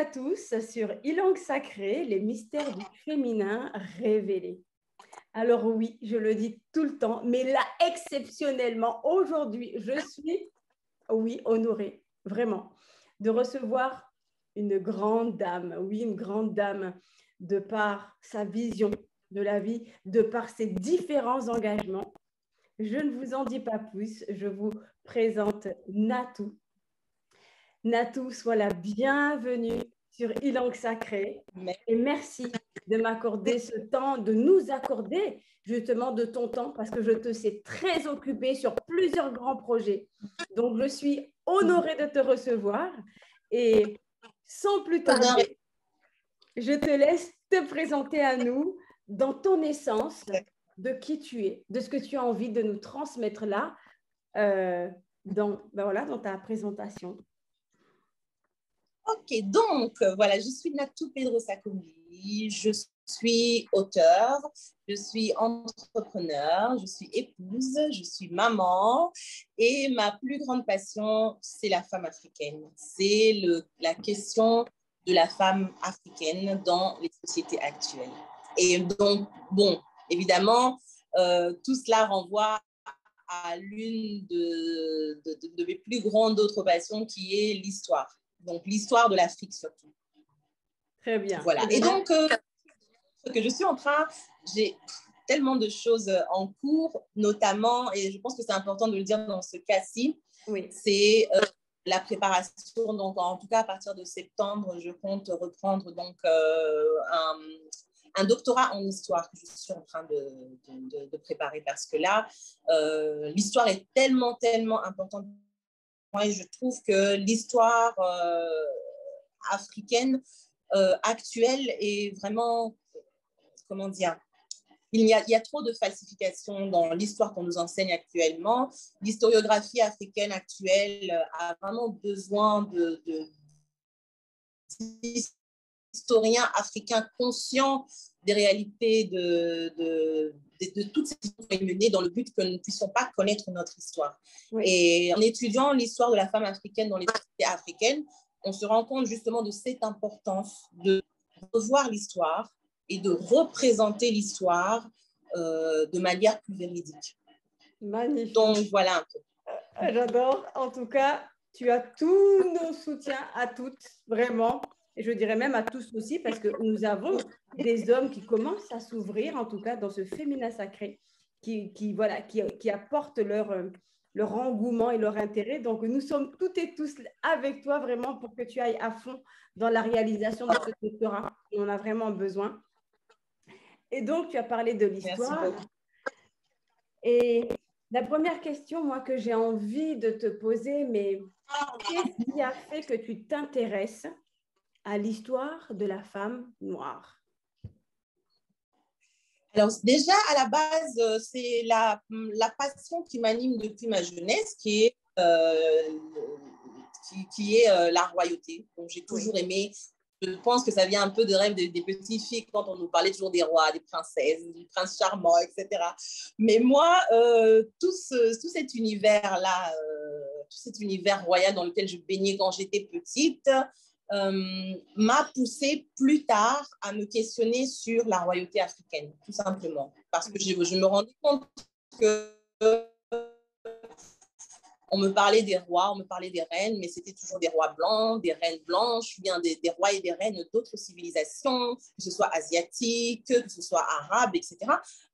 à tous sur Ilang Sacré, les mystères du féminin révélés. Alors oui, je le dis tout le temps, mais là, exceptionnellement, aujourd'hui, je suis, oui, honorée, vraiment, de recevoir une grande dame, oui, une grande dame, de par sa vision de la vie, de par ses différents engagements. Je ne vous en dis pas plus, je vous présente Natou. Natou, sois la bienvenue sur Ilang Sacré et merci de m'accorder ce temps, de nous accorder justement de ton temps parce que je te sais très occupée sur plusieurs grands projets. Donc, je suis honorée de te recevoir et sans plus tarder, je te laisse te présenter à nous dans ton essence, de qui tu es, de ce que tu as envie de nous transmettre là, dans ta présentation. Ok, donc voilà, je suis Natou Pedrosa Kombi, je suis auteure, je suis entrepreneur, je suis épouse, je suis maman et ma plus grande passion, c'est la femme africaine. C'est la question de la femme africaine dans les sociétés actuelles. Et donc, bon, évidemment, tout cela renvoie à l'une de mes plus grandes autres passions qui est l'histoire. Donc, l'histoire de l'Afrique surtout. Très bien. Voilà. Et donc, ce que je suis en train, j'ai tellement de choses en cours, notamment, et je pense que c'est important de le dire dans ce cas-ci, oui. C'est la préparation. Donc, en tout cas, à partir de septembre, je compte reprendre donc, un doctorat en histoire que je suis en train de préparer parce que là, l'histoire est tellement, tellement importante. Moi, je trouve que l'histoire africaine actuelle est vraiment, comment dire, il y a trop de falsifications dans l'histoire qu'on nous enseigne actuellement. L'historiographie africaine actuelle a vraiment besoin d'historiens africains conscients des réalités de toutes ces histoires menées dans le but que nous ne puissions pas connaître notre histoire. Oui. Et en étudiant l'histoire de la femme africaine dans les sociétés africaines, on se rend compte justement de cette importance de revoir l'histoire et de représenter l'histoire de manière plus véridique. Magnifique. Donc, voilà un peu. J'adore. En tout cas, tu as tous nos soutiens à toutes, vraiment. Et je dirais même à tous aussi, parce que nous avons des hommes qui commencent à s'ouvrir, en tout cas, dans ce féminin sacré, qui apportent leur engouement et leur intérêt. Donc, nous sommes toutes et tous avec toi, vraiment, pour que tu ailles à fond dans la réalisation de ce doctorat. On en a vraiment besoin. Et donc, tu as parlé de l'histoire. Et la première question, moi, que j'ai envie de te poser, mais qu'est-ce qui a fait que tu t'intéresses à l'histoire de la femme noire? Alors, déjà, à la base, c'est la passion qui m'anime depuis ma jeunesse, qui est la royauté. Donc, j'ai toujours aimé. Je pense que ça vient un peu de rêve des petites filles quand on nous parlait toujours des rois, des princesses, du prince charmant, etc. Mais moi, tout cet univers-là, tout cet univers royal dans lequel je baignais quand j'étais petite, m'a poussée plus tard à me questionner sur la royauté africaine, tout simplement. Parce que je me rendais compte que on me parlait des rois, on me parlait des reines, mais c'était toujours des rois blancs, des reines blanches, ou bien des rois et des reines d'autres civilisations, que ce soit asiatiques, que ce soit arabes, etc.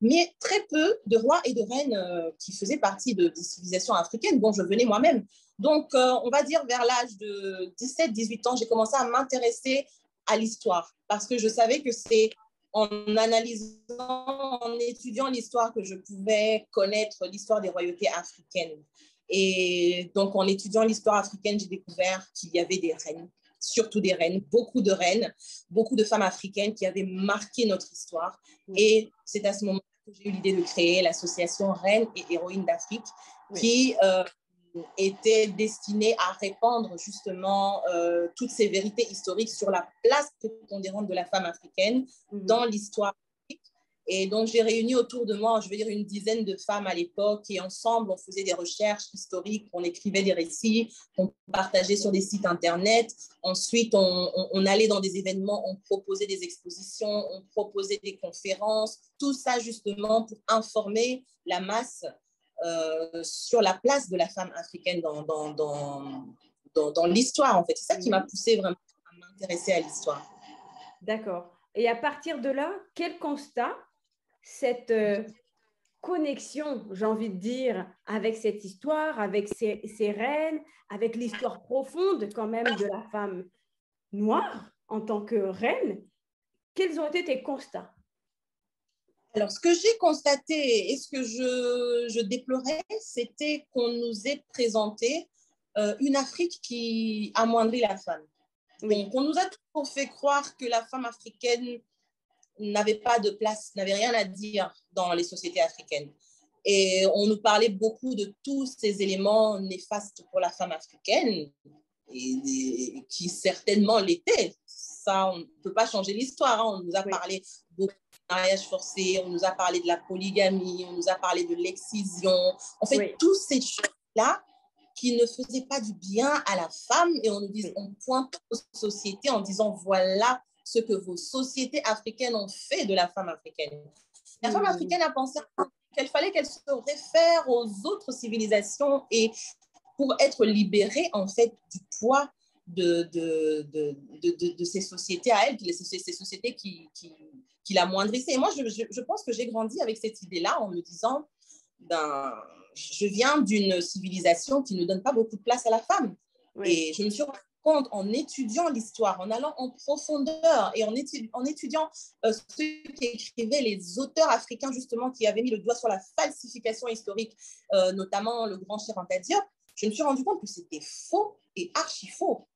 Mais très peu de rois et de reines qui faisaient partie des civilisations africaines dont je venais moi-même. Donc, on va dire vers l'âge de 17-18 ans, j'ai commencé à m'intéresser à l'histoire parce que je savais que c'est en analysant, en étudiant l'histoire que je pouvais connaître l'histoire des royautés africaines. Et donc, en étudiant l'histoire africaine, j'ai découvert qu'il y avait des reines, surtout des reines, beaucoup de femmes africaines qui avaient marqué notre histoire. Et c'est à ce moment que j'ai eu l'idée de créer l'association Reines et Héroïnes d'Afrique, qui était destinée à répandre justement toutes ces vérités historiques sur la place prépondérante de la femme africaine dans l'histoire africaine Et donc, j'ai réuni autour de moi, je veux dire, une dizaine de femmes à l'époque. Et ensemble, on faisait des recherches historiques, on écrivait des récits, on partageait sur des sites Internet. Ensuite, on allait dans des événements, on proposait des expositions, on proposait des conférences. Tout ça, justement, pour informer la masse sur la place de la femme africaine dans l'histoire, en fait. C'est ça qui m'a poussée vraiment à m'intéresser à l'histoire. D'accord. Et à partir de là, quel constat cette connexion, j'ai envie de dire, avec cette histoire, avec ces reines, avec l'histoire profonde quand même de la femme noire en tant que reine, quels ont été tes constats? Alors, ce que j'ai constaté et ce que je déplorais, c'était qu'on nous ait présenté une Afrique qui amoindrit la femme. Oui. Donc, on nous a toujours fait croire que la femme africaine n'avait pas de place, n'avait rien à dire dans les sociétés africaines. Et on nous parlait beaucoup de tous ces éléments néfastes pour la femme africaine, et qui certainement l'étaient. Ça, on ne peut pas changer l'histoire. Hein. On nous a parlé beaucoup de mariage forcé, on nous a parlé de la polygamie, on nous a parlé de l'excision. En fait, toutes ces choses-là qui ne faisaient pas du bien à la femme, et on nous dit, on pointe aux sociétés en disant, voilà ce que vos sociétés africaines ont fait de la femme africaine. La femme africaine a pensé qu'il fallait qu'elle se réfère aux autres civilisations et pour être libérée, en fait, du poids de ces sociétés à elle, ces sociétés qui l'amoindrissaient. Et moi, je pense que j'ai grandi avec cette idée-là en me disant, je viens d'une civilisation qui ne donne pas beaucoup de place à la femme. Oui. Et je me suis rendu compte en étudiant l'histoire, en allant en profondeur et en étudiant ceux qui écrivaient, les auteurs africains justement qui avaient mis le doigt sur la falsification historique, notamment le grand Cheikh Anta Diop, je me suis rendu compte que c'était faux et archi faux,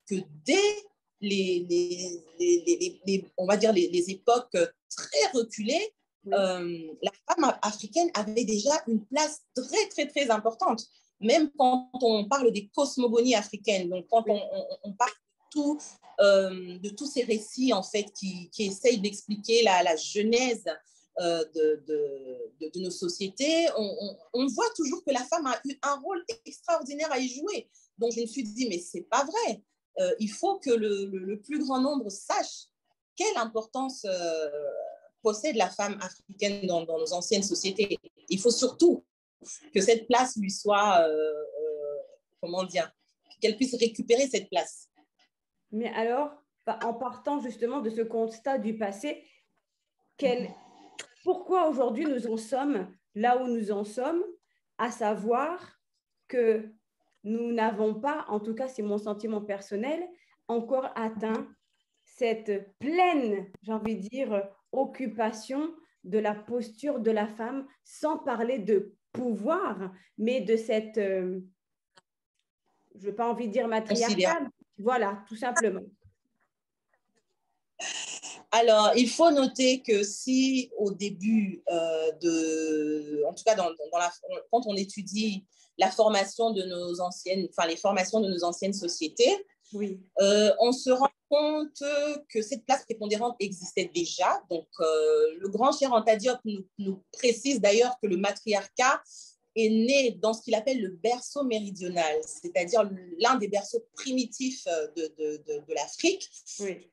que dès on va dire les époques très reculées, la femme africaine avait déjà une place très, très, très importante. Même quand on parle des cosmogonies africaines, donc quand on parle de tous ces récits, en fait, qui essayent d'expliquer la genèse de nos sociétés, on voit toujours que la femme a eu un rôle extraordinaire à y jouer. Donc, je me suis dit, mais c'est pas vrai. Il faut que le plus grand nombre sache quelle importance possède la femme africaine dans nos anciennes sociétés. Il faut surtout que cette place lui soit, comment dire, qu'elle puisse récupérer cette place. Mais alors, en partant justement de ce constat du passé, pourquoi aujourd'hui nous en sommes là où nous en sommes, à savoir que nous n'avons pas, en tout cas c'est mon sentiment personnel, encore atteint cette pleine, j'ai envie de dire, occupation de la posture de la femme, sans parler de pouvoir, mais de cette, je n'ai pas envie de dire matriarcale, voilà, tout simplement. Alors, il faut noter que si au début, en tout cas quand on étudie la formation de nos anciennes, enfin les formations de nos anciennes sociétés, on se rend compte que cette place prépondérante existait déjà. Donc, le grand Cheikh Anta Diop nous précise d'ailleurs que le matriarcat est né dans ce qu'il appelle le berceau méridional, c'est-à-dire l'un des berceaux primitifs de l'Afrique.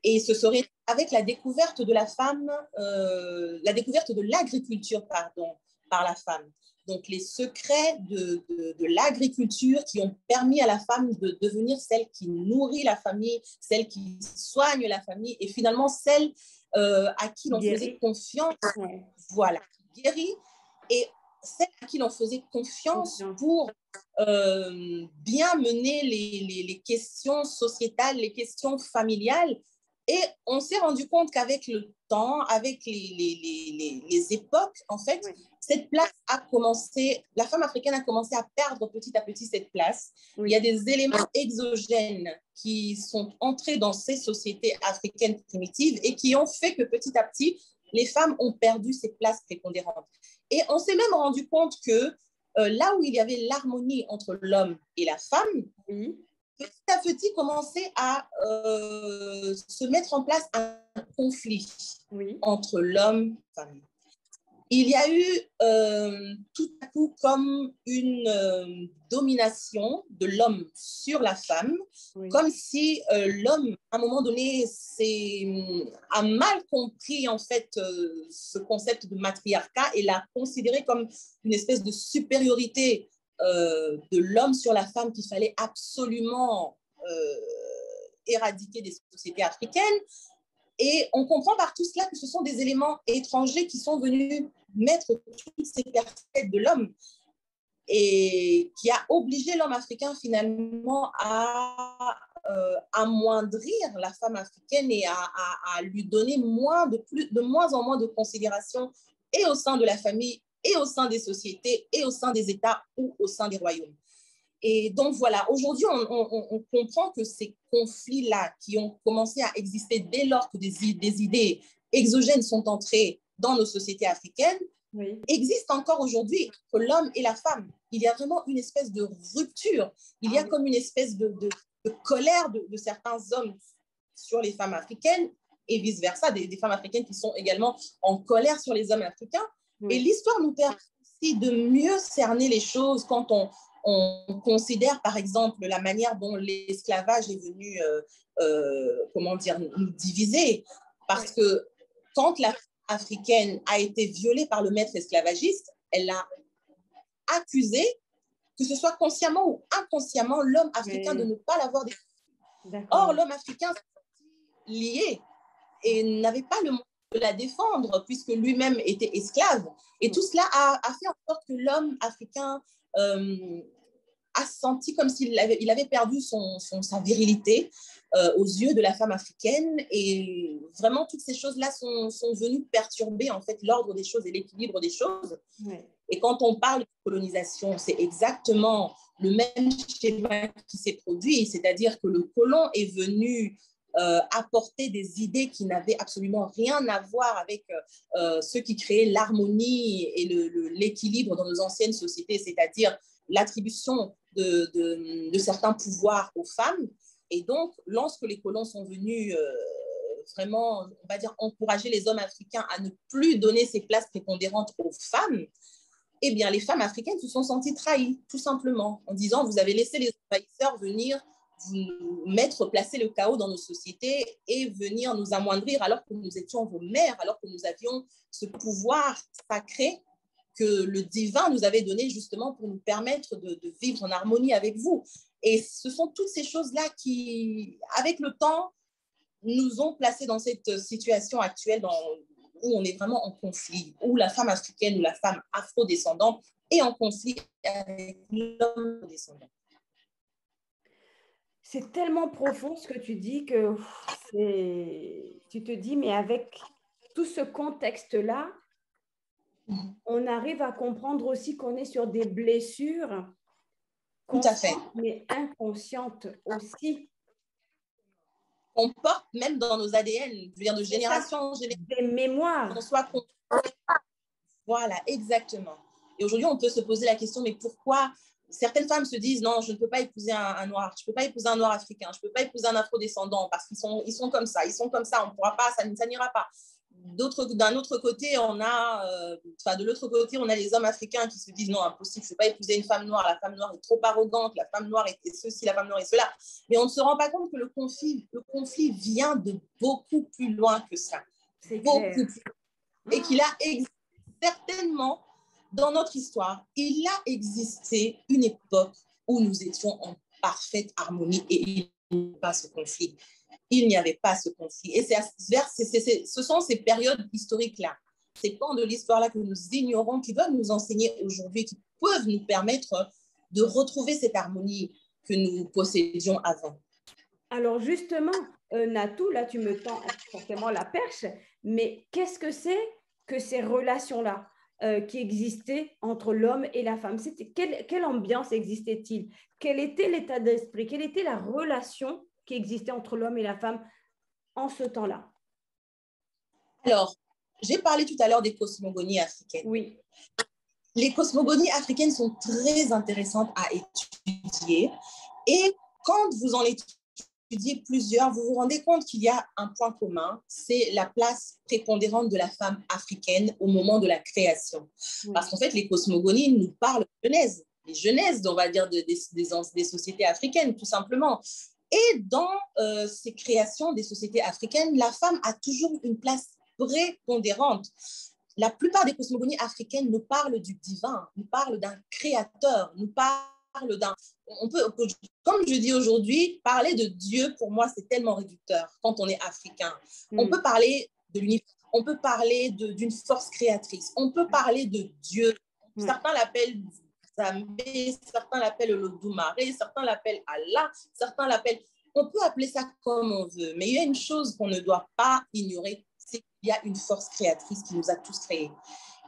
Et ce serait avec la découverte de la femme, la découverte de l'agriculture, pardon, par la femme. Donc, les secrets de l'agriculture qui ont permis à la femme de devenir celle qui nourrit la famille, celle qui soigne la famille et finalement celle à qui l'on faisait confiance. Voilà, guérie. Et celle à qui l'on faisait confiance pour bien mener les questions sociétales, les questions familiales. Et on s'est rendu compte qu'avec le temps, avec les époques, en fait, cette place a commencé, la femme africaine a commencé à perdre petit à petit cette place. Il y a des éléments exogènes qui sont entrés dans ces sociétés africaines primitives et qui ont fait que petit à petit, les femmes ont perdu cette place prépondérante. Et on s'est même rendu compte que là où il y avait l'harmonie entre l'homme et la femme, petit à petit commençait à se mettre en place un conflit entre l'homme et la femme. il y a eu tout à coup comme une domination de l'homme sur la femme, oui. Comme si l'homme, à un moment donné, a mal compris en fait ce concept de matriarcat et l'a considéré comme une espèce de supériorité de l'homme sur la femme qu'il fallait absolument éradiquer des sociétés africaines. Et on comprend par tout cela que ce sont des éléments étrangers qui sont venus mettre toutes ces perspectives de l'homme et qui a obligé l'homme africain finalement à amoindrir la femme africaine et à lui donner de moins en moins de considération et au sein de la famille et au sein des sociétés et au sein des États ou au sein des royaumes. Et donc voilà, aujourd'hui, on comprend que ces conflits-là qui ont commencé à exister dès lors que des idées exogènes sont entrées dans nos sociétés africaines, oui. Existent encore aujourd'hui entre l'homme et la femme. Il y a vraiment une espèce de rupture, il y a comme une espèce de colère de certains hommes sur les femmes africaines et vice-versa, des femmes africaines qui sont également en colère sur les hommes africains. Oui. Et l'histoire nous permet aussi de mieux cerner les choses quand on considère, par exemple, la manière dont l'esclavage est venu, comment dire, nous diviser. Parce que quand la femme africaine a été violée par le maître esclavagiste, elle a accusé, que ce soit consciemment ou inconsciemment, l'homme africain de ne pas l'avoir défendu. Or, l'homme africain s'est lié et n'avait pas le moyen de la défendre puisque lui-même était esclave. Et tout cela a fait en sorte que l'homme africain a senti comme s'il avait perdu sa virilité aux yeux de la femme africaine. Et vraiment, toutes ces choses-là sont venues perturber en fait l'ordre des choses et l'équilibre des choses. Ouais. Et quand on parle de colonisation, c'est exactement le même schéma qui s'est produit, c'est-à-dire que le colon est venu apporter des idées qui n'avaient absolument rien à voir avec ceux qui créaient l'harmonie et l'équilibre dans nos anciennes sociétés, c'est-à-dire l'attribution de certains pouvoirs aux femmes. Et donc, lorsque les colons sont venus vraiment, on va dire, encourager les hommes africains à ne plus donner ces places prépondérantes aux femmes, eh bien, les femmes africaines se sont senties trahies, tout simplement, en disant, vous avez laissé les envahisseurs venir placer le chaos dans nos sociétés et venir nous amoindrir alors que nous étions vos mères, alors que nous avions ce pouvoir sacré que le divin nous avait donné justement pour nous permettre de vivre en harmonie avec vous. Et ce sont toutes ces choses-là qui, avec le temps, nous ont placés dans cette situation actuelle où on est vraiment en conflit, où la femme africaine ou la femme afro-descendante est en conflit avec l'homme descendant. C'est tellement profond ce que tu dis que tu te dis, mais avec tout ce contexte-là, on arrive à comprendre aussi qu'on est sur des blessures conscientes, mais inconscientes aussi. On porte même dans nos ADN, je veux dire de génération en génération. Des mémoires. Voilà, exactement. Et aujourd'hui, on peut se poser la question, mais pourquoi certaines femmes se disent, non, je ne peux pas épouser un noir, je ne peux pas épouser un noir africain, je ne peux pas épouser un afrodescendant parce qu'ils sont comme ça, on ne pourra pas, ça n'ira pas. D'un autre côté, de l'autre côté, on a les hommes africains qui se disent non, impossible, je ne peux pas épouser une femme noire, la femme noire est trop arrogante, la femme noire est ceci, la femme noire est cela. Mais on ne se rend pas compte que le conflit vient de beaucoup plus loin que ça. C'est beaucoup clair. plus. Et qu'il a certainement, dans notre histoire, il a existé une époque où nous étions en parfaite harmonie et il n'y avait pas ce conflit. Il n'y avait pas ce conflit. Et ce sont ces périodes historiques-là, ces pans de l'histoire-là que nous ignorons, qui doivent nous enseigner aujourd'hui, qui peuvent nous permettre de retrouver cette harmonie que nous possédions avant. Alors justement, Natou, là tu me tends forcément la perche, mais qu'est-ce que c'est que ces relations-là qui existaient entre l'homme et la femme? Quelle ambiance existait-il? Quel était l'état d'esprit? Quelle était la relation qui existait entre l'homme et la femme en ce temps-là? Alors, j'ai parlé tout à l'heure des cosmogonies africaines. Oui. Les cosmogonies africaines sont très intéressantes à étudier et quand vous en étudiez étudié plusieurs, vous vous rendez compte qu'il y a un point commun, c'est la place prépondérante de la femme africaine au moment de la création. Parce qu'en fait, les cosmogonies nous parlent de Genèse, les genèses, on va dire, des sociétés africaines, tout simplement. Et dans ces créations des sociétés africaines, la femme a toujours une place prépondérante. La plupart des cosmogonies africaines nous parlent du divin, nous parlent d'un créateur, nous parlent d'un... On peut, comme je dis aujourd'hui, parler de Dieu, pour moi, c'est tellement réducteur quand on est africain. On peut parler de l'univers, on peut parler d'une force créatrice, on peut parler de Dieu. Certains l'appellent Zambé, certains l'appellent l'Olodumare, certains l'appellent Allah, certains l'appellent... On peut appeler ça comme on veut, mais il y a une chose qu'on ne doit pas ignorer, c'est qu'il y a une force créatrice qui nous a tous créés.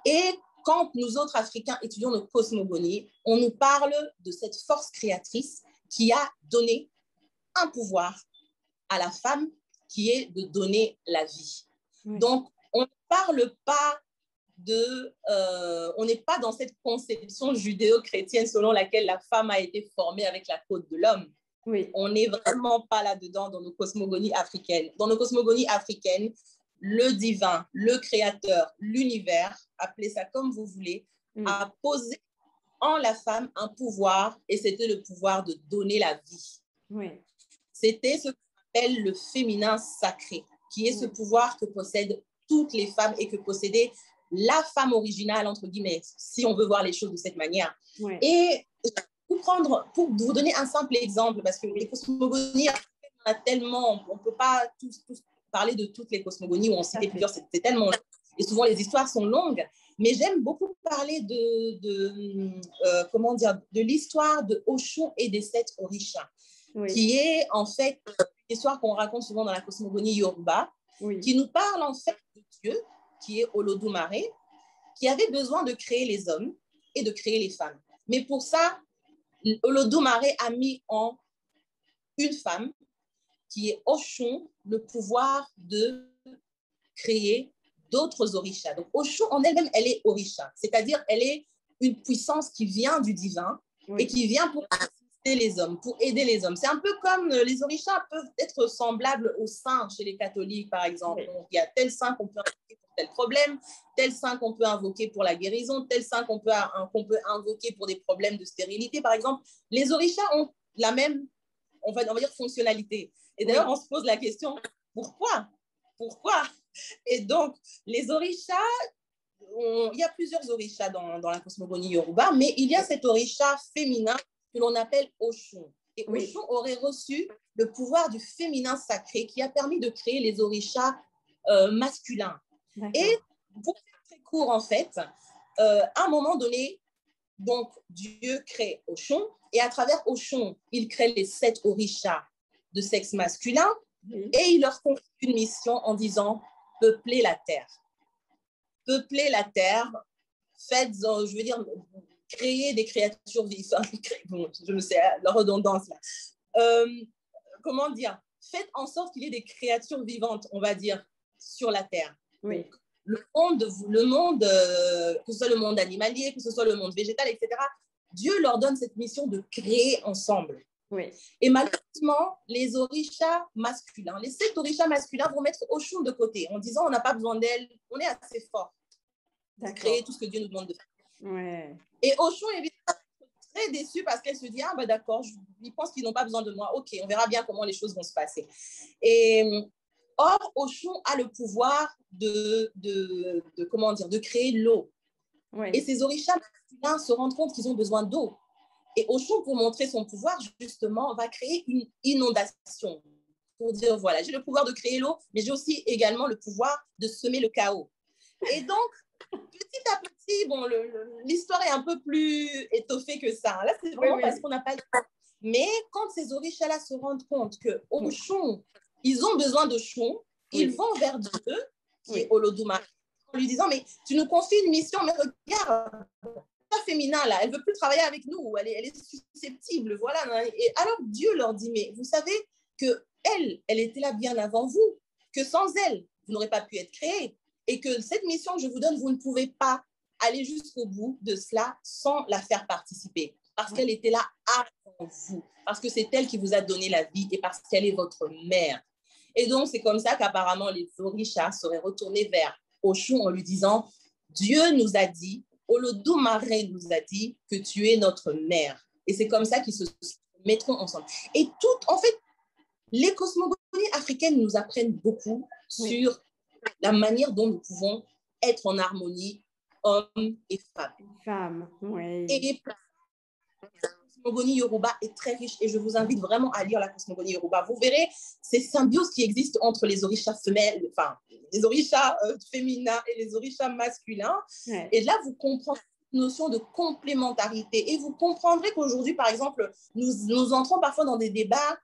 Et quand nous autres Africains étudions nos cosmogonies, on nous parle de cette force créatrice qui a donné un pouvoir à la femme qui est de donner la vie. Donc, on ne parle pas on n'est pas dans cette conception judéo-chrétienne selon laquelle la femme a été formée avec la côte de l'homme. On n'est vraiment pas là-dedans dans nos cosmogonies africaines. Dans nos cosmogonies africaines, le divin, le créateur, l'univers, appelez ça comme vous voulez, a posé en la femme un pouvoir, et c'était le pouvoir de donner la vie. C'était ce qu'on appelle le féminin sacré, qui est ce pouvoir que possèdent toutes les femmes et que possédait la femme originale, entre guillemets, si on veut voir les choses de cette manière. Et pour vous donner un simple exemple, parce que les cosmogonies, on a tellement, on ne peut pas tous parler de toutes les cosmogonies où on citait plusieurs, c'est tellement long, et souvent les histoires sont longues, mais j'aime beaucoup parler comment dire, de l'histoire de Oshun et des 7 orishas, qui est en fait une histoire qu'on raconte souvent dans la cosmogonie Yoruba, qui nous parle en fait de Dieu, qui est Olodumare, qui avait besoin de créer les hommes et de créer les femmes. Mais pour ça, Olodumare a mis en une femme, qui est Oshun, le pouvoir de créer d'autres orishas. Donc, Oshun en elle-même, elle est orisha, c'est-à-dire elle est une puissance qui vient du divin et qui vient pour assister les hommes, pour aider les hommes. C'est un peu comme les orishas peuvent être semblables aux saints chez les catholiques, par exemple. Donc, il y a tel saint qu'on peut invoquer pour tel problème, tel saint qu'on peut invoquer pour la guérison, tel saint qu'on peut invoquer pour des problèmes de stérilité, par exemple. Les orishas ont la même, on va dire, fonctionnalité. Et d'ailleurs, on se pose la question, pourquoi? Et donc, les orishas, il y a plusieurs orishas dans la cosmogonie Yoruba, mais il y a cet orisha féminin que l'on appelle Oshun. Et Oshun aurait reçu le pouvoir du féminin sacré qui a permis de créer les orishas masculins. Et pour faire très court, en fait, à un moment donné, donc, Dieu crée Oshun, et à travers Oshun, il crée les 7 orishas de sexe masculin, et il leur confie une mission en disant « Peuplez la terre ». Peupler la terre, faites, je veux dire, créer des créatures vivantes, bon, je ne sais, la redondance là. Comment dire? Faites en sorte qu'il y ait des créatures vivantes, on va dire, sur la terre. Donc, le monde, que ce soit le monde animalier, que ce soit le monde végétal, etc., Dieu leur donne cette mission de créer ensemble. Et malheureusement, les orishas masculins, les 7 orishas masculins vont mettre Oshun de côté en disant on n'a pas besoin d'elle, on est assez fort pour créer tout ce que Dieu nous demande de faire. Et Oshun est très déçue parce qu'elle se dit ah bah d'accord, ils pensent qu'ils n'ont pas besoin de moi, ok, on verra bien comment les choses vont se passer. Et or, Oshun a le pouvoir comment dire, de créer l'eau. Et ces orishas masculins se rendent compte qu'ils ont besoin d'eau. Et Oshun, pour montrer son pouvoir, justement, va créer une inondation. Pour dire, voilà, j'ai le pouvoir de créer l'eau, mais j'ai aussi également le pouvoir de semer le chaos. Et donc, petit à petit, bon, l'histoire est un peu plus étoffée que ça. Là, c'est vraiment parce qu'on n'a pas le temps. Mais quand ces orishas-là se rendent compte que Oshun, ils ont besoin d'Oshun, ils vont vers Dieu, qui est Olodumare, en lui disant, mais tu nous confies une mission, mais regarde, féminin là, elle veut plus travailler avec nous, elle est susceptible, voilà. Et alors Dieu leur dit, mais vous savez que elle était là bien avant vous, que sans elle, vous n'aurez pas pu être créé, et que cette mission que je vous donne, vous ne pouvez pas aller jusqu'au bout de cela sans la faire participer, parce qu'elle était là avant vous, parce que c'est elle qui vous a donné la vie et parce qu'elle est votre mère. Et donc, c'est comme ça qu'apparemment les Orishas seraient retournés vers Oshun en lui disant, Dieu nous a dit, Olodumare nous a dit que tu es notre mère. Et c'est comme ça qu'ils se mettront ensemble. Et tout, en fait, les cosmogonies africaines nous apprennent beaucoup sur la manière dont nous pouvons être en harmonie, hommes et femmes. Femmes, oui. Et la cosmogonie Yoruba est très riche et je vous invite vraiment à lire la cosmogonie Yoruba. Vous verrez ces symbioses qui existent entre les orishas femelles, enfin, les orishas féminins et les orishas masculins. Ouais. Et là, vous comprenez cette notion de complémentarité et vous comprendrez qu'aujourd'hui, par exemple, nous entrons parfois dans des débats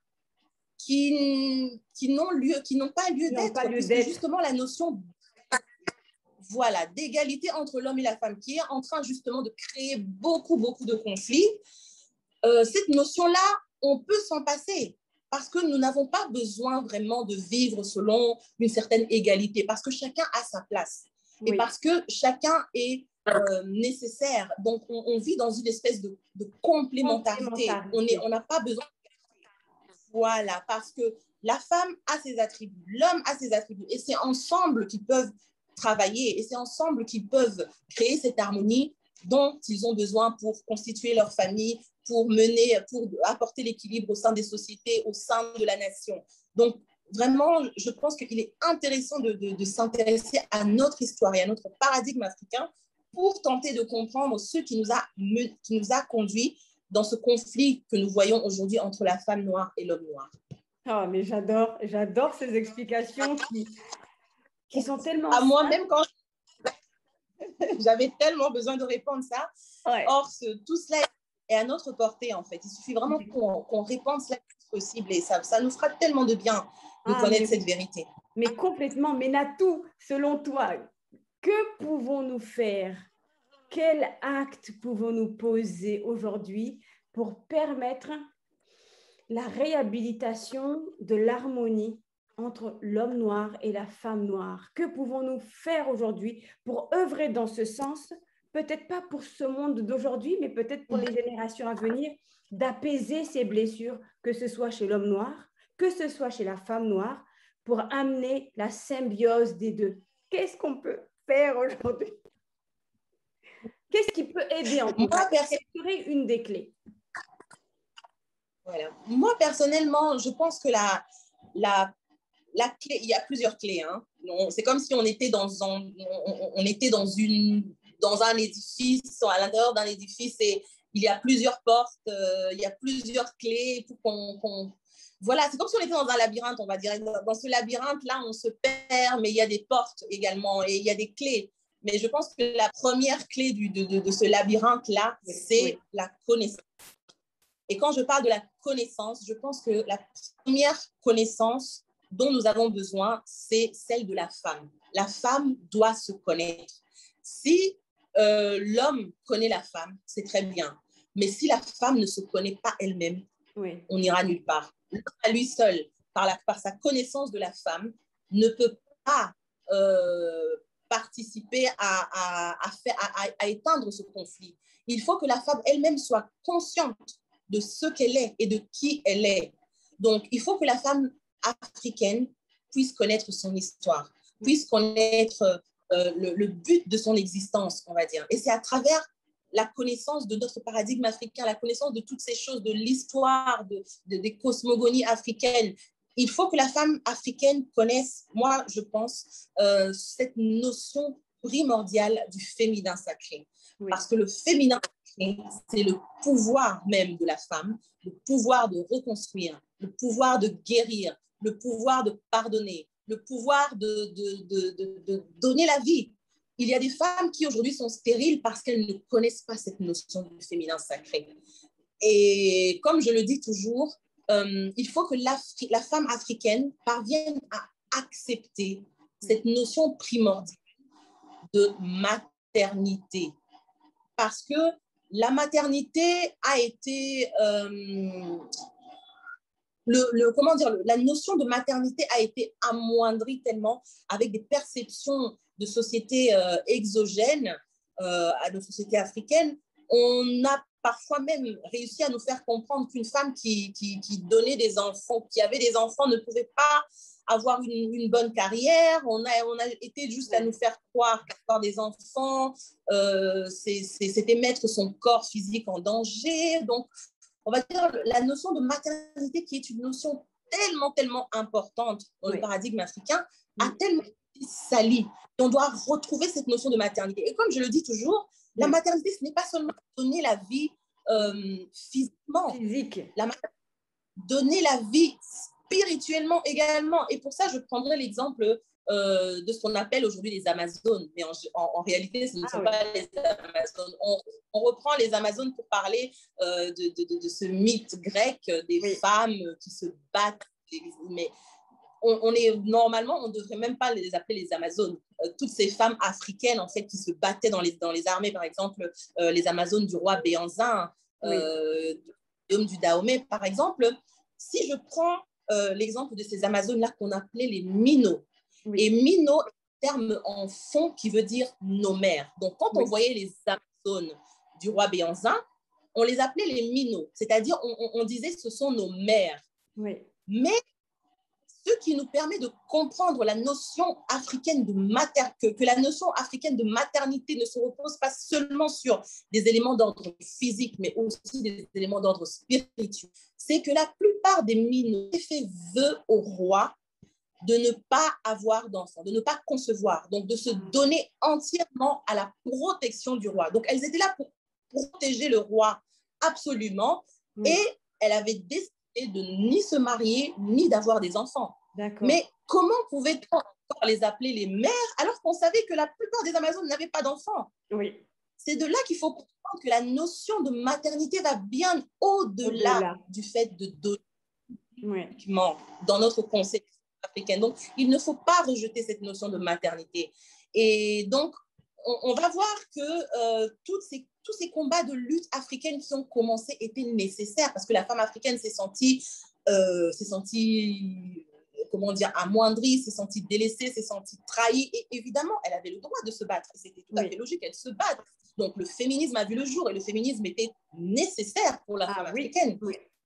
qui n'ont pas lieu d'être, puisque justement la notion d'égalité entre l'homme et la femme qui est en train justement de créer beaucoup de conflits, cette notion-là, on peut s'en passer parce que nous n'avons pas besoin vraiment de vivre selon une certaine égalité, parce que chacun a sa place et parce que chacun est nécessaire. Donc, on vit dans une espèce de complémentarité. On n'a pas besoin. Voilà, parce que la femme a ses attributs, l'homme a ses attributs, et c'est ensemble qu'ils peuvent travailler, et c'est ensemble qu'ils peuvent créer cette harmonie dont ils ont besoin pour constituer leur famille, pour apporter l'équilibre au sein des sociétés, au sein de la nation. Donc, vraiment, je pense qu'il est intéressant de s'intéresser à notre histoire et à notre paradigme africain pour tenter de comprendre ce qui nous a conduits dans ce conflit que nous voyons aujourd'hui entre la femme noire et l'homme noir. Oh, mais j'adore ces explications qui sont tellement... À moi-même, quand j'avais tellement besoin de répondre ça. Ouais. Or, tout cela est à notre portée, en fait. Il suffit vraiment qu'on répande cela le plus possible et ça nous fera tellement de bien de connaître cette vérité. Mais complètement. Mais Natou, selon toi, que pouvons-nous faire? Quel acte pouvons-nous poser aujourd'hui pour permettre la réhabilitation de l'harmonie entre l'homme noir et la femme noire? Que pouvons-nous faire aujourd'hui pour œuvrer dans ce sens? Peut-être pas pour ce monde d'aujourd'hui, mais peut-être pour les générations à venir, d'apaiser ces blessures, que ce soit chez l'homme noir, que ce soit chez la femme noire, pour amener la symbiose des deux. Qu'est-ce qu'on peut faire aujourd'hui? Qu'est-ce qui peut aider en tout cas? Quelle serait une des clés? Voilà. Moi, personnellement, je pense que la clé, il y a plusieurs clés. Hein. C'est comme si on était dans un édifice, à l'intérieur d'un édifice, et il y a plusieurs portes, il y a plusieurs clés pour Voilà, c'est comme si on était dans un labyrinthe, on va dire. Dans ce labyrinthe-là, on se perd, mais il y a des portes également et il y a des clés. Mais je pense que la première clé de ce labyrinthe-là, c'est la connaissance. Et quand je parle de la connaissance, je pense que la première connaissance dont nous avons besoin, c'est celle de la femme. La femme doit se connaître. Si l'homme connaît la femme, c'est très bien. Mais si la femme ne se connaît pas elle-même, on n'ira nulle part. À lui seul, par sa connaissance de la femme, ne peut pas participer à éteindre ce conflit. Il faut que la femme elle-même soit consciente de ce qu'elle est et de qui elle est. Donc, il faut que la femme africaine puisse connaître son histoire, puisse connaître le but de son existence, on va dire. Et c'est à travers la connaissance de notre paradigme africain, la connaissance de toutes ces choses, de l'histoire, des cosmogonies africaines. Il faut que la femme africaine connaisse, moi, je pense, cette notion primordiale du féminin sacré. Oui. Parce que le féminin sacré, c'est le pouvoir même de la femme, le pouvoir de reconstruire, le pouvoir de guérir, le pouvoir de pardonner, le pouvoir de donner la vie. Il y a des femmes qui aujourd'hui sont stériles parce qu'elles ne connaissent pas cette notion du féminin sacré. Et comme je le dis toujours, il faut que la femme africaine parvienne à accepter cette notion primordiale de maternité. Parce que la maternité a été... la notion de maternité a été amoindrie tellement avec des perceptions de sociétés exogènes à nos sociétés africaines On a parfois même réussi à nous faire comprendre qu'une femme qui donnait des enfants, qui avait des enfants, ne pouvait pas avoir une bonne carrière. On a été juste à nous faire croire qu'avoir des enfants, c'était mettre son corps physique en danger. Donc, on va dire la notion de maternité, qui est une notion tellement, tellement importante dans le paradigme africain, a tellement été salie. On doit retrouver cette notion de maternité. Et comme je le dis toujours, la maternité, ce n'est pas seulement donner la vie physiquement, donner la vie spirituellement également. Et pour ça, je prendrai l'exemple de ce qu'on appelle aujourd'hui les Amazones. Mais en réalité, ce ne sont pas les Amazones. On reprend les Amazones pour parler de ce mythe grec des femmes qui se battent. Mais normalement, on ne devrait même pas les appeler les Amazones. Toutes ces femmes africaines, en fait, qui se battaient dans les armées, par exemple, les Amazones du roi Béanzin, du Dahomey, par exemple. Si je prends l'exemple de ces Amazones-là qu'on appelait les Mino, et Mino, terme en fond qui veut dire nos mères. Donc, quand on voyait les Amazones du roi Béanzin, on les appelait les Mino, c'est-à-dire on disait ce sont nos mères. Mais ce qui nous permet de comprendre la notion africaine de que la notion africaine de maternité ne se repose pas seulement sur des éléments d'ordre physique, mais aussi des éléments d'ordre spirituel, c'est que la plupart des Mino fait vœu au roi de ne pas avoir d'enfants, de ne pas concevoir, donc de se donner entièrement à la protection du roi. Donc, elles étaient là pour protéger le roi absolument, et elle avait décidé de ni se marier, ni d'avoir des enfants. Mais comment pouvait-on encore les appeler les mères alors qu'on savait que la plupart des Amazones n'avaient pas d'enfants? C'est de là qu'il faut comprendre que la notion de maternité va bien au-delà du fait de donner dans notre conception africaine. Donc, il ne faut pas rejeter cette notion de maternité. Et donc, on va voir que tous ces combats de lutte africaine qui ont commencé étaient nécessaires parce que la femme africaine s'est sentie comment dire, amoindrie, s'est sentie délaissée, s'est sentie trahie. Et évidemment, elle avait le droit de se battre. C'était tout à fait logique, elle se bat. Donc, le féminisme a vu le jour et le féminisme était nécessaire pour la femme africaine.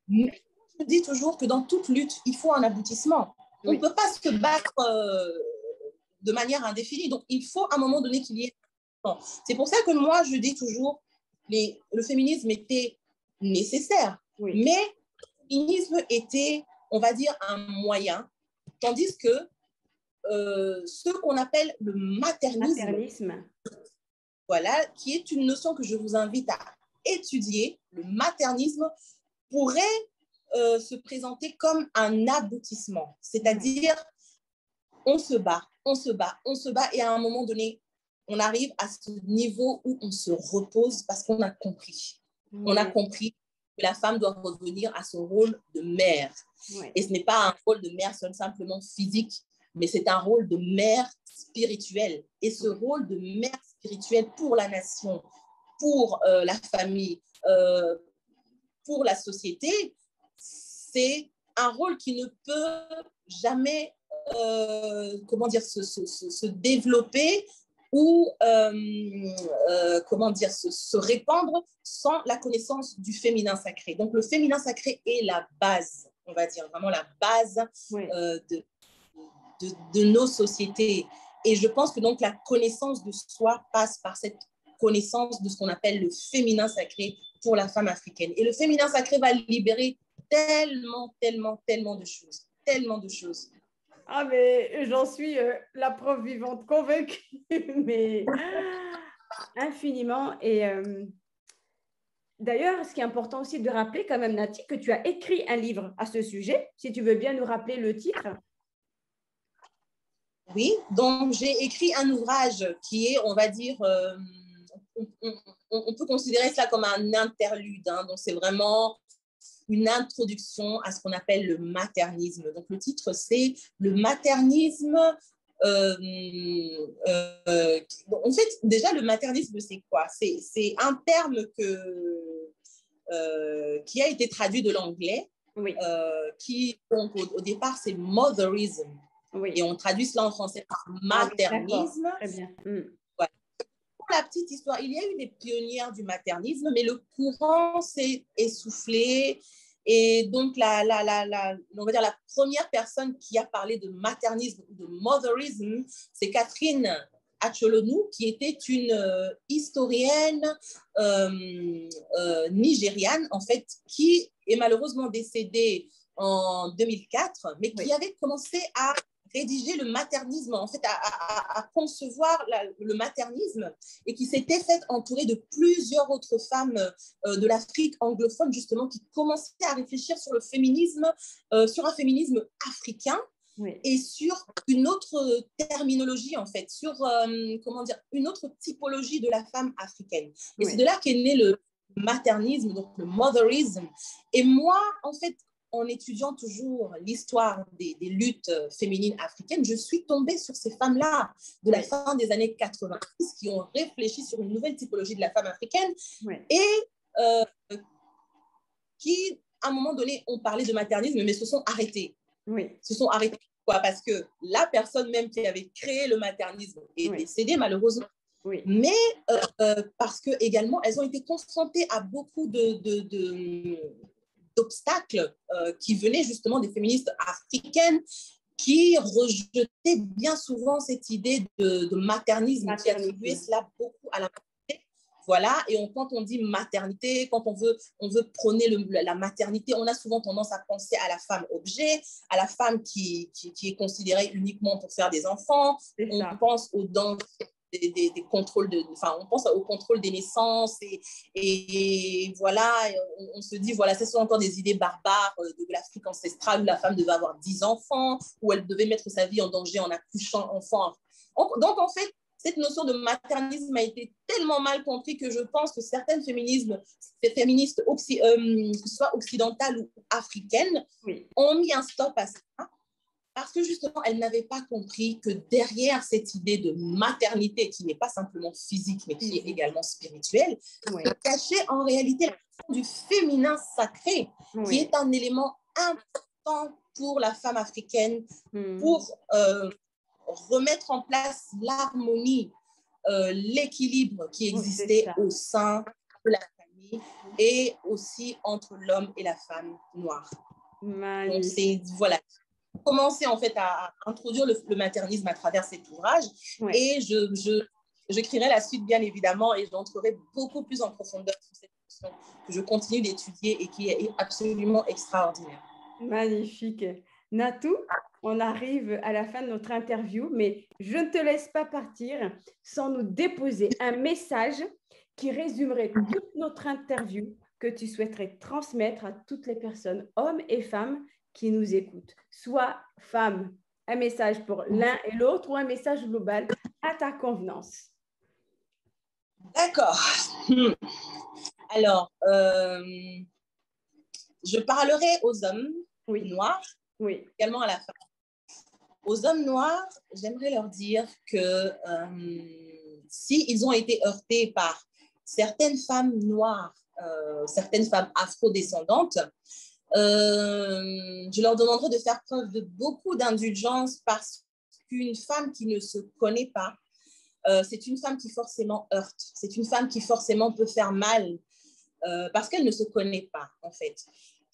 Mais je dis toujours que dans toute lutte, il faut un aboutissement. On ne peut pas se battre de manière indéfinie. Donc, il faut à un moment donné qu'il y ait... C'est pour ça que moi, je dis toujours le féminisme était nécessaire, mais le féminisme était, on va dire, un moyen, tandis que ce qu'on appelle le maternisme, voilà, qui est une notion que je vous invite à étudier, le maternisme pourrait se présenter comme un aboutissement, c'est-à-dire on se bat, et à un moment donné, on arrive à ce niveau où on se repose parce qu'on a compris. On a compris que la femme doit revenir à son rôle de mère. Et ce n'est pas un rôle de mère simplement physique, mais c'est un rôle de mère spirituelle. Et ce rôle de mère spirituelle pour la nation, pour la famille, pour la société, c'est un rôle qui ne peut jamais comment dire, se développer ou comment dire, se répandre sans la connaissance du féminin sacré. Donc, le féminin sacré est la base, on va dire, vraiment la base de nos sociétés. Et je pense que donc la connaissance de soi passe par cette connaissance de ce qu'on appelle le féminin sacré pour la femme africaine. Et le féminin sacré va libérer tellement de choses. Tellement de choses. Ah, mais j'en suis la preuve vivante, convaincue, mais infiniment. Et d'ailleurs, ce qui est important aussi de rappeler quand même, Nati, que tu as écrit un livre à ce sujet, si tu veux bien nous rappeler le titre. Oui, donc j'ai écrit un ouvrage qui est, on va dire, on peut considérer cela comme un interlude, hein, donc c'est vraiment une introduction à ce qu'on appelle le maternisme. Donc, le titre, c'est le maternisme. En fait, déjà, le maternisme, c'est quoi? C'est un terme qui a été traduit de l'anglais, qui, donc, au départ, c'est motherism. Et on traduit cela en français par maternisme. Très bien. Voilà. la petite histoire, il y a eu des pionnières du maternisme, mais le courant s'est essoufflé. Et donc, on va dire la première personne qui a parlé de maternisme ou de motherism, c'est Catherine Acholonou, qui était une historienne nigériane, en fait, qui est malheureusement décédée en 2004, mais qui avait commencé à rédiger le maternisme, en fait, à concevoir le maternisme, et qui s'était fait entourer de plusieurs autres femmes de l'Afrique anglophone, justement, qui commençaient à réfléchir sur le féminisme, sur un féminisme africain, et sur une autre terminologie, en fait, sur, comment dire, une autre typologie de la femme africaine. Et c'est de là qu'est né le maternisme, donc le motherism. Et moi, en fait, en étudiant toujours l'histoire des luttes féminines africaines, je suis tombée sur ces femmes-là de la fin des années 90 qui ont réfléchi sur une nouvelle typologie de la femme africaine et qui, à un moment donné, ont parlé de maternisme, mais se sont arrêtées. Se sont arrêtées. Pourquoi? Parce que la personne même qui avait créé le maternisme est décédée, malheureusement. Mais parce que également, elles ont été confrontées à beaucoup d'obstacles qui venaient justement des féministes africaines qui rejetaient bien souvent cette idée de maternisme, qui attribuait cela beaucoup à la maternité. Voilà, et quand on dit maternité, quand on veut prôner la maternité, on a souvent tendance à penser à la femme objet, à la femme qui est considérée uniquement pour faire des enfants. On pense aux danger des contrôles on pense au contrôle des naissances et voilà, on se dit, voilà, ce sont encore des idées barbares de l'Afrique ancestrale où la femme devait avoir 10 enfants, où elle devait mettre sa vie en danger en accouchant enfant. Donc, en fait, cette notion de maternisme a été tellement mal comprise que je pense que certaines féministes, que ce soit occidentales ou africaines, ont mis un stop à ça. Parce que justement, elle n'avait pas compris que derrière cette idée de maternité, qui n'est pas simplement physique, mais qui est également spirituelle, se cachait en réalité la question du féminin sacré, qui est un élément important pour la femme africaine, pour remettre en place l'harmonie, l'équilibre qui existait au sein de la famille et aussi entre l'homme et la femme noire. Donc, c'est, voilà, commencer en fait à introduire le maternisme à travers cet ouvrage et j'écrirai la suite bien évidemment et j'entrerai beaucoup plus en profondeur sur cette question que je continue d'étudier et qui est absolument extraordinaire. Magnifique. Natou, on arrive à la fin de notre interview, mais je ne te laisse pas partir sans nous déposer un message qui résumerait toute notre interview que tu souhaiterais transmettre à toutes les personnes, hommes et femmes, qui nous écoutent, soit femme, un message pour l'un et l'autre ou un message global à ta convenance. D'accord. Alors, je parlerai aux hommes noirs, également à la femme. Aux hommes noirs, j'aimerais leur dire que s'ils ont été heurtés par certaines femmes noires, certaines femmes afro-descendantes, je leur demanderai de faire preuve de beaucoup d'indulgence parce qu'une femme qui ne se connaît pas, c'est une femme qui forcément heurte, c'est une femme qui forcément peut faire mal parce qu'elle ne se connaît pas en fait.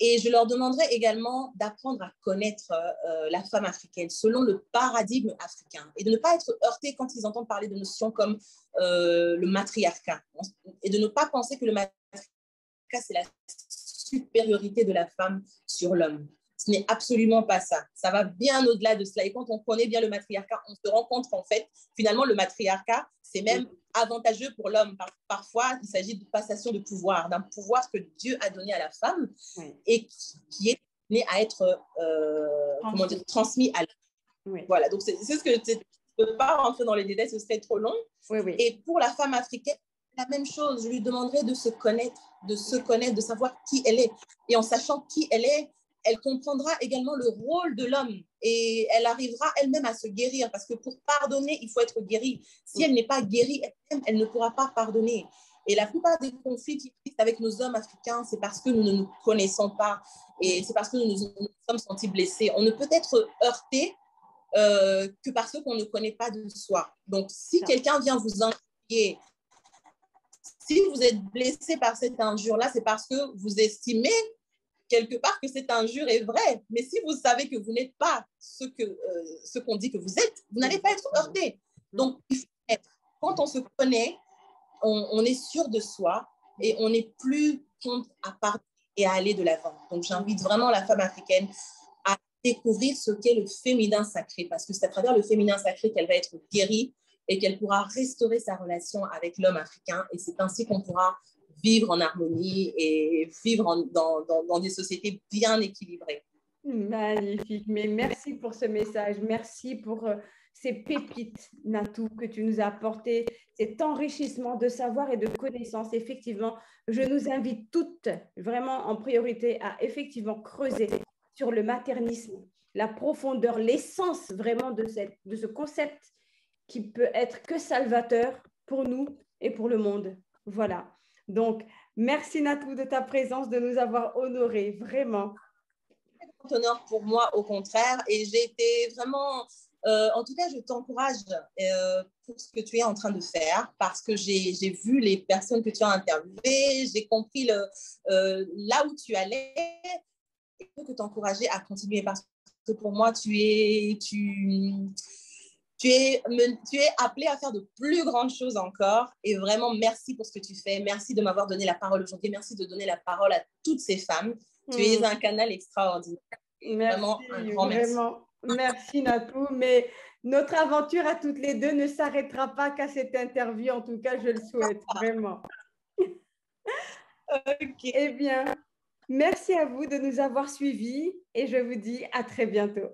Et je leur demanderai également d'apprendre à connaître la femme africaine selon le paradigme africain et de ne pas être heurtés quand ils entendent parler de notions comme le matriarcat et de ne pas penser que le matriarcat, c'est la supériorité de la femme sur l'homme. Ce n'est absolument pas ça. Ça va bien au-delà de cela. Et quand on connaît bien le matriarcat, on se rend compte qu'en fait, finalement, le matriarcat, c'est même avantageux pour l'homme. Parfois, il s'agit de passation de pouvoir, d'un pouvoir que Dieu a donné à la femme et qui est né à être transmis à l'homme. Voilà, donc c'est ce que je ne peux pas rentrer dans les détails, ce serait trop long. Et pour la femme africaine, la même chose. Je lui demanderai de se connaître, de savoir qui elle est. Et en sachant qui elle est, elle comprendra également le rôle de l'homme et elle arrivera elle-même à se guérir parce que pour pardonner, il faut être guéri. Si elle n'est pas guérie elle-même, elle ne pourra pas pardonner. Et la plupart des conflits qui existent avec nos hommes africains, c'est parce que nous ne nous connaissons pas et c'est parce que nous nous sommes sentis blessés. On ne peut être heurté que parce qu'on ne connaît pas de soi. Donc, si quelqu'un vient vous injurier si vous êtes blessé par cette injure-là, c'est parce que vous estimez quelque part que cette injure est vraie. Mais si vous savez que vous n'êtes pas ce qu'on dit que vous êtes, vous n'allez pas être heurté. Donc, il faut être. Quand on se connaît, on est sûr de soi et on n'est plus contre à partir et à aller de l'avant. Donc, j'invite vraiment la femme africaine à découvrir ce qu'est le féminin sacré, parce que c'est à travers le féminin sacré qu'elle va être guérie et qu'elle pourra restaurer sa relation avec l'homme africain. Et c'est ainsi qu'on pourra vivre en harmonie et vivre dans des sociétés bien équilibrées. Magnifique, mais merci pour ce message, merci pour ces pépites, Natou, que tu nous as apportées, cet enrichissement de savoir et de connaissances. Effectivement, je nous invite toutes vraiment en priorité à effectivement creuser sur le maternisme, la profondeur, l'essence vraiment de ce concept qui peut être que salvateur pour nous et pour le monde. Voilà. Donc, merci Natou de ta présence, de nous avoir honorés, vraiment. Honneur pour moi, au contraire, et j'ai été vraiment, en tout cas, je t'encourage pour ce que tu es en train de faire, parce que j'ai vu les personnes que tu as interviewées, j'ai compris là où tu allais, et je peux t'encourager à continuer, parce que pour moi, tu es appelé à faire de plus grandes choses encore, et vraiment, merci pour ce que tu fais, merci de m'avoir donné la parole aujourd'hui, merci de donner la parole à toutes ces femmes. Tu es un canal extraordinaire. Merci, vraiment un grand merci. Vraiment. Merci Natou. Mais notre aventure à toutes les deux ne s'arrêtera pas qu'à cette interview. En tout cas, je le souhaite vraiment. Okay. Eh bien, merci à vous de nous avoir suivis et je vous dis à très bientôt.